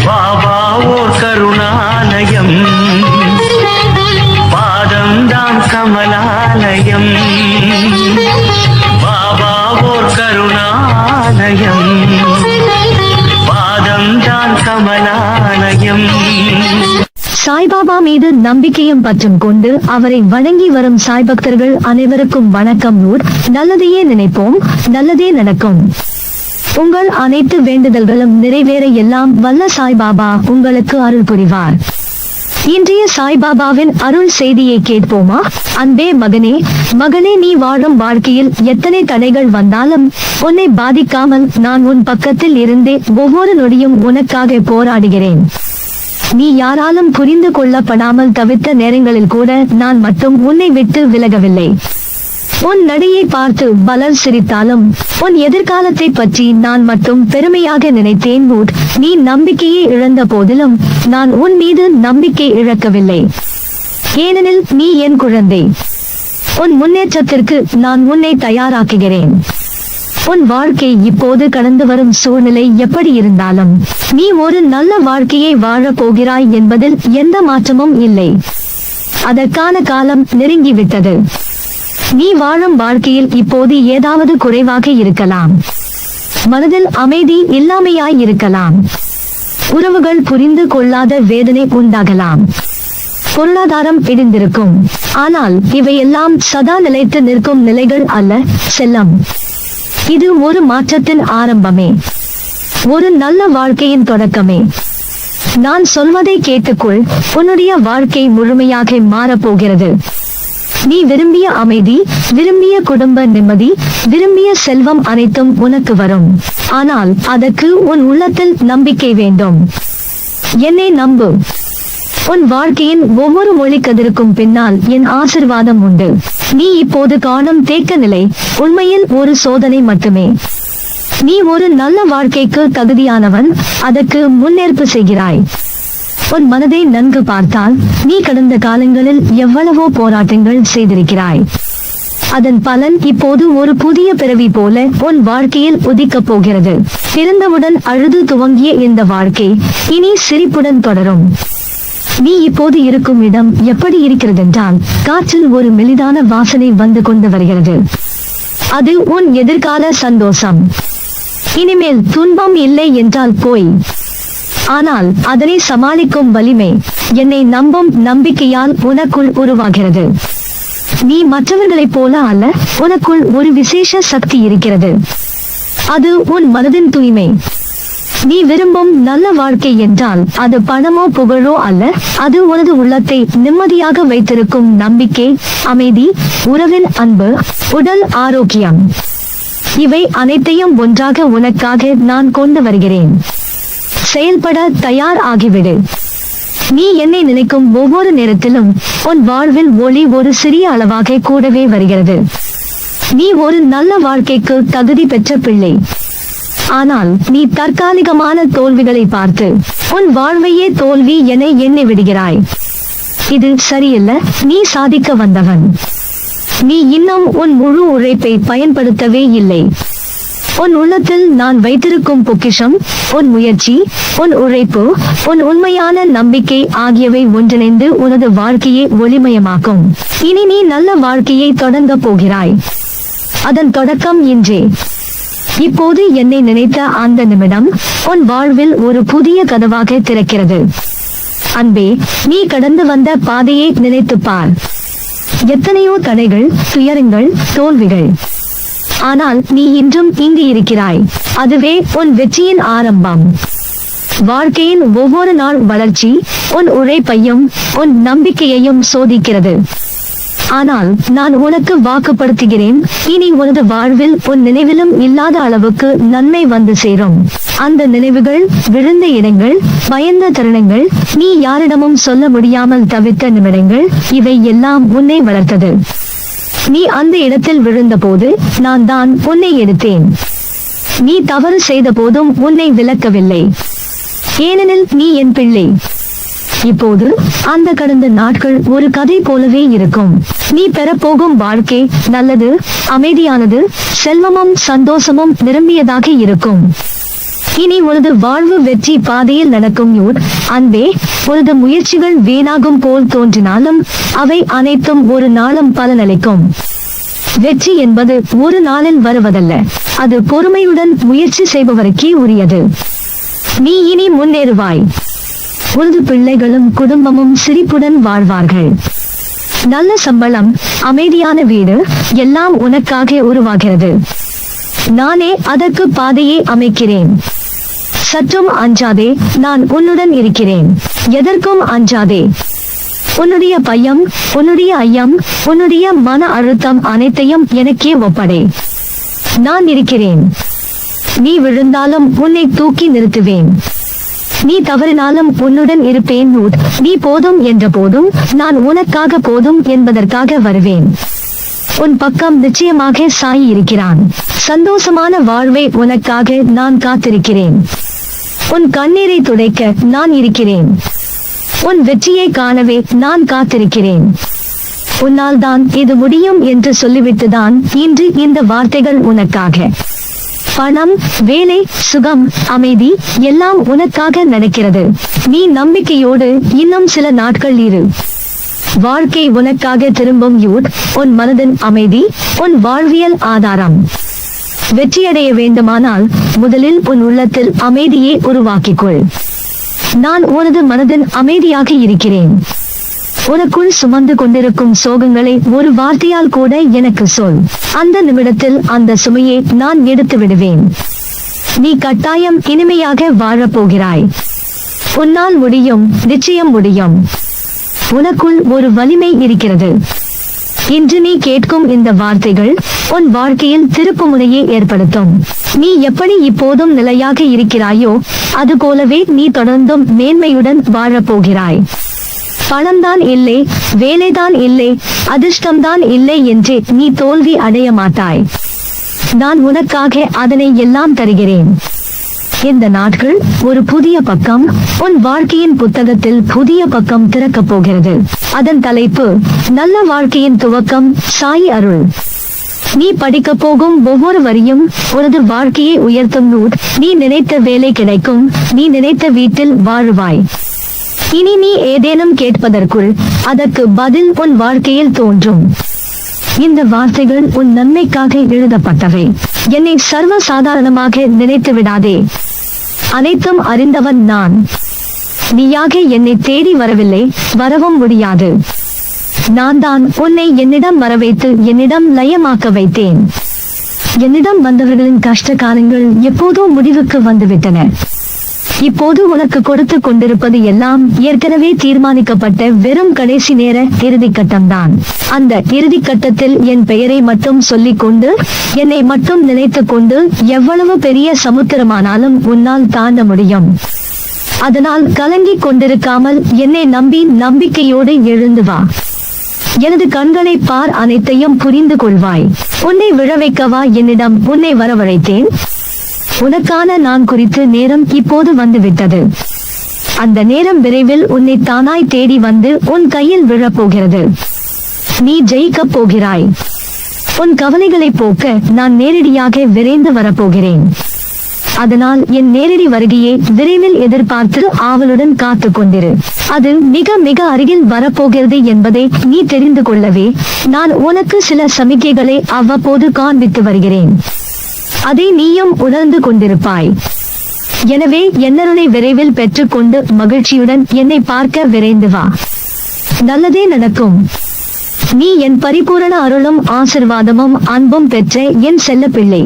பாபா ஓர் கருணாலயம், பாதம்தான் கமலாலயம். பாபா ஓர் கருணாலயம், பாதம்தான் கமலாலயம். சாய்பாபா மீது நம்பிக்கையும் பற்றும் கொண்டு அவரை வணங்கி வரும் சாய் பக்தர்கள் அனைவருக்கும் வணக்கம். நல்லதையே நினைப்போம், நல்லதே நடக்கும். உங்கள் அனைத்து வேண்டுதல்களும் நிறைவேற எல்லாம் வல்ல சாய்பாபா உங்களுக்கு அருள் புரிவார். இன்றைய சாய்பாபாவின் அருள் செய்தியை கேட்போமா? அன்பே மகனே, மகனே, நீ வாழும் வாழ்க்கையில் எத்தனை தடைகள் வந்தாலும் உன்னை பாதிக்காமல் நான் உன் பக்கத்தில் இருந்தே ஒவ்வொரு நொடியும் உனக்காக போராடுகிறேன். நீ யாராலும் புரிந்து கொள்ளப்படாமல் தவிர்த்த நேரங்களில் கூட நான் மட்டும் உன்னை விட்டு விலகவில்லை. உன் நடையை பார்த்து பலர் சிரித்தாலும் உன் எதிர்காலத்தை பற்றி நான் மட்டும் பெருமையாக நினைத்தேன். நீ நம்பிக்கையை இழந்த போதிலும் நான் உன் மீது நம்பிக்கை இழக்கவில்லை. ஏனெனில் நீ என் குழந்தை. உன் முன்னேற்றத்திற்கு நான் உன்னை தயாராக்குகிறேன். உன் வாழ்க்கை இப்போது கடந்து வரும் சூழ்நிலை எப்படி இருந்தாலும் நீ ஒரு நல்ல வாழ்க்கையை வாழப் போகிறாய் என்பதில் எந்த மாற்றமும் இல்லை. அதற்கான காலம் நெருங்கிவிட்டது. நீ வாழும் வாழ்க்கையில் இப்போது ஏதாவது குறைவாக இருக்கலாம். மனதில் அமைதி இல்லாமையாய் இருக்கலாம். உறவுகள் புரிந்து கொள்ளாத வேதனை உண்டாகலாம். பொருளாதாரம் இடிந்திருக்கும். ஆனால் இவையெல்லாம் சதா நிலைத்து நிற்கும் நிலைகள் அல்ல, செல்லம். இது ஒரு மாற்றத்தின் ஆரம்பமே, ஒரு நல்ல வாழ்க்கையின் தொடக்கமே. நான் சொல்வதை கேட்டுக்கொள், உன்னுடைய வாழ்க்கை முழுமையாக மாறப்போகிறது. நீ விரும்பிய அமைதி, விரும்பிய குடும்ப நிம்மதி, விரும்பிய செல்வம் அனைத்தும் உனக்கு வரும். ஆனால் அதற்கு உன் உள்ளத்தில் நம்பிக்கை வேண்டும். என்னை நம்பு. உன் வாழ்க்கையின் ஒவ்வொரு ஒளிக்கதிருக்கும் பின்னால் என் ஆசிர்வாதம் உண்டு. நீ இப்போது காணும் தேக்க நிலை உண்மையில் ஒரு சோதனை மட்டுமே. நீ ஒரு நல்ல வாழ்க்கைக்கு தகுதியானவன், அதற்கு முன்னேற்பு செய்கிறாய். உன் மனதை நன்கு பார்த்தால் நீ கடந்த காலங்களில் எவ்வளவோ போராட்டங்கள் செய்திருக்கிறாய். அதன் பலன் இப்போது ஒரு புதிய பிறவி போல உன் வாழ்க்கையில் உதிக்கப் போகிறது. பிறந்தவுடன் அழுது துவங்கிய இந்த வாழ்க்கை இனி சிரிப்புடன் தொடரும். நீ இப்போது இருக்கும் இடம் எப்படி இருக்கிறதென்றால் காற்றில் ஒரு மெலிதான வாசனை வந்து கொண்டு வருகிறது. அது உன் எதிர்கால சந்தோஷம். இனிமேல் துன்பம் இல்லை என்றால் போய், ஆனால் அதனை சமாளிக்கும் வலிமை என்னை நம்பும் நம்பிக்கையால் உனக்குள் உருவாகிறது. நீ மற்றவர்களைப் போல அல்ல, உனக்குள் ஒரு விசேஷ சக்தி இருக்கிறது. அது உன் மனதின் தூய்மை. நீ விரும்பும் நல்ல வாழ்க்கை என்றால் அது பணமோ புகழோ அல்ல, அது உனது உள்ளத்தை நிம்மதியாக வைத்திருக்கும் நம்பிக்கை, அமைதி, உறவின் அன்பு, உடல் ஆரோக்கியம். இவை அனைத்தையும் ஒன்றாக உனக்காக நான் கொண்டு வருகிறேன். செயல்பட தயார் ஆகிவிடு. நீ என்னை நினைக்கும் ஒவ்வொரு நேரத்திலும் உன் வாழ்வில் ஒளி ஒரு சிறிய அளவாக கூடவே வருகிறது. நீ ஒரு நல்ல வாழ்க்கைக்கு தகுதி பெற்ற பிள்ளை. ஆனால் நீ தற்காலிகமான தோல்விகளை பார்த்து உன் வாழ்வையே தோல்வி என எண்ணி விடுகிறாய். இது சரியல்ல. நீ சாதிக்க வந்தவன். நீ இன்னும் உன் முழு உழைப்பை பயன்படுத்தவே இல்லை. உன் உள்ளத்தில் நான் வைத்திருக்கும் பொக்கிஷம் உன் முயற்சி, உன் உழைப்பு, உன் உண்மையான நம்பிக்கை ஆகியவை ஒன்றிணைந்து உனது வாழ்க்கையை ஒளிமயமாக்கும். இனி நீ நல்ல வாழ்க்கையை தொடங்க போகிறாய். அதன் தொடக்கம் இன்றே. இப்போது என்னை நினைத்த அந்த நிமிடம் உன் வாழ்வில் ஒரு புதிய கதவாக திறக்கிறது. அன்பே, நீ கடந்து வந்த பாதையை நினைத்து பார். எத்தனையோ தடைகள், துயரங்கள், தோல்விகள். ஆனால் நீ இன்றும் இங்கு இருக்கிறாய். அதுவே உன் வெற்றியின் ஆரம்பம். வாழ்க்கையின் ஒவ்வொரு நாள் வளர்ச்சி உன் உழைப்பையும் உன் நம்பிக்கையையும் சோதிக்கிறது. ஆனால் நான் உனக்கு வாக்குப்படுத்துகிறேன், இனி உனது வாழ்வில் உன் நினைவிலும் இல்லாத அளவுக்கு நன்மை வந்து சேரும். அந்த நினைவுகள், விழுந்த இடங்கள், பயந்த தருணங்கள், நீ யாரிடமும் சொல்ல முடியாமல் தவிர்த்த நிமிடங்கள், இவை எல்லாம் உன்னை வளர்த்தது. நீ அந்த இடத்தில் விழுந்த போது நான் தான் உன்னை எடுத்தேன். நீ தவறு செய்த போதும் உன்னை விலக்கவில்லை. ஏனெனில் நீ என் பிள்ளை. இப்போது அந்த கடந்த நாட்கள் ஒரு கதை போலவே இருக்கும். நீ பெறப்போகும் வாழ்க்கை நல்லது, அமைதியானது, செல்வமும் சந்தோஷமும் நிரம்பியதாக இருக்கும். இனி உனது வாழ்வு வெற்றி பாதையில் நடக்கும் யூட். அன்பே, உனது முயற்சிகள் வீணாகும் போல் தோன்றினாலும் அவை அனைத்தும் ஒரு நாளும் பலனளிக்கும். வெற்றி என்பது ஒரு நாளில் வருவதல்ல, அது பொறுமையுடன் முயற்சி செய்பவருக்கே உரியது. நீ இனி முன்னேறுவாய். உனது பிள்ளைகளும் குடும்பமும் சிரிப்புடன் வாழ்வார்கள். நல்ல சம்பளம், அமைதியான வீடு எல்லாம் உனக்காக உருவாகிறது. நானே அதற்கு பாதையை அமைக்கிறேன். சற்றும் அஞ்சாதே, நான் உன்னுடன் இருக்கிறேன். எதற்கும் அஞ்சாதே. உன்னுடைய பயம், உன்னுடைய ஐயம், உன்னுடைய மன அழுத்தம் அனைத்தையும் எனக்கே ஒப்படை. நான் இருக்கிறேன். நீ விழுந்தாலும் உன்னை தூக்கி நிறுத்துவேன். நீ தவறினாலும் உன்னுடன் இருப்பேன். நீ போதும் என்ற போதும் நான் உனக்காக போதும் என்பதற்காக வருவேன். உன் பக்கம் நிச்சயமாக சாயி இருக்கிறான். சந்தோஷமான வாழ்வை உனக்காக நான் காத்திருக்கிறேன். உன் கண்ணீரை துடைக்க நான் இருக்கிறேன். உன் வெற்றியை காணவே நான் காத்திருக்கிறேன். உன்னால் தான் இது முடியும் என்று சொல்லிவிட்டுதான் இன்று இந்த வார்த்தைகள் உனக்காக. பணம், வேலை, சுகம், அமைதி எல்லாம் உனக்காக நடக்கிறது. நீ நம்பிக்கையோடு இன்னும் சில நாட்கள் இரு. வாழ்க்கை உனக்காக திரும்பும் யூட். உன் மனதின் அமைதி உன் வாழ்வியல் ஆதாரம். வெற்றியடைய வேண்டுமானால் முதலில் உன் உள்ளத்தில் அமைதியை உருவாக்கிக்கொள். நான் உனது மனதின் அமைதியாக இருக்கிறேன். உனக்குள் சுமந்து கொண்டிருக்கும் சோகங்களை ஒரு வார்த்தையால் கூட எனக்கு சொல். அந்த நிமிடத்தில் அந்த சுமையை நான் எடுத்து விடுவேன். நீ கட்டாயம் இனிமையாக வாழப்போகிறாய். உன்னால் முடியும், நிச்சயம் முடியும். உனக்குள் ஒரு வலிமை இருக்கிறது. இன்று நீ கேட்கும் இந்த வார்த்தைகள் உன் வாழ்க்கையில் திருப்புமுனையை ஏற்படுத்தும். நீ எப்படி இப்போதும் நிலையாக இருக்கிறாயோ அதுபோலவே நீ தொடர்ந்தும் மேன்மையுடன் வாழப்போகிறாய். பணம்தான் இல்லை, வேலைதான் இல்லை, அதிர்ஷ்டம்தான் இல்லை என்று நீ தோல்வி அடைய மாட்டாய். நான் உனக்காக அதனை எல்லாம் தருகிறேன். இந்த நாட்கள் ஒரு புதிய பக்கம், உன் வாழ்க்கையின் புத்தகத்தில் புதிய பக்கம் திறக்கப் போகிறது. அதன் தலைப்பு நல்ல வாழ்க்கையின் துவக்கம், சாய் அருள். நீ படிக்க போகும் ஒவ்வொரு வரியும் உனது வாழ்க்கையை உயர்த்தும் நூட். நீ நினைத்த வேலை கிடைக்கும், நீ நினைத்த வீட்டில் வாழுவாய். இனி நீ ஏதேனும் கேட்பதற்குள் அதற்கு பதில் உன் வாழ்க்கையில் தோன்றும். இந்த வார்த்தைகள் உன் நன்மைக்காக எழுதப்பட்டவை. என்னை சர்வ சாதாரணமாக நினைத்து விடாதே. அனைத்தும் அறிந்தவன் நான். நீயாக என்னை தேடி வரவில்லை, வரவும் முடியாது. நான் தான் உன்னை என்னிடம் வரவைத்து என்னிடம் லயமாக்க வைத்தேன். என்னிடம் வந்தவர்களின் கஷ்ட காலங்கள் எப்போதோ முடிவுக்கு வந்துவிட்டன. இப்போது உனக்கு கொடுத்து கொண்டிருப்பது எல்லாம் ஏற்கனவே தீர்மானிக்கப்பட்ட வெறும் கடைசி நேர இறுதி கட்டம்தான். அந்த இறுதி கட்டத்தில் என் பெயரை மட்டும் சொல்லிக் கொண்டு, என்னை மட்டும் நினைத்து கொண்டு எவ்வளவு பெரிய சமுத்திரமானாலும் உன்னால் தாண்ட முடியும். அதனால் கலங்கிக் கொண்டிருக்காமல் என்னை நம்பி நம்பிக்கையோடு எழுந்து வா. எனது கண்களை பார், அனைத்தையும் புரிந்து கொள்வாய். உன்னை விழவைக்கவா என்னிடம் உன்னை வரவழைத்தேன்? உனக்கான நான் குறித்து நேரம் இப்போது வந்துவிட்டது. அந்த நேரம் விரைவில் உன்னை தானாய் தேடி வந்து உன் கையில் விழப்போகிறது. நீ ஜெயிக்கப் போகிறாய். உன் கவலைகளை போக்க நான் நேரடியாக விரைந்து வரப்போகிறேன். அதனால் என் நேரடி வருகையை விரைவில் எதிர்பார்த்து ஆவலுடன் காத்து கொண்டிரு. அது மிக மிக அருகில் வரப்போகிறது என்பதை நீ தெரிந்து கொள்ளவே நான் உனக்கு சில சமிக்கைகளை அவ்வப்போது காண்பித்து வருகிறேன். அதை நீயும் உணர்ந்து கொண்டிருப்பாய். எனவே என்னருளை விரைவில் பெற்றுக்கொண்டு மகிழ்ச்சியுடன் என்னை பார்க்க விரைந்து வா. நல்லதே நடக்கும். நீ என் பரிபூரண அருளும் ஆசிர்வாதமும் அன்பும் பெற்ற என் செல்ல பிள்ளை.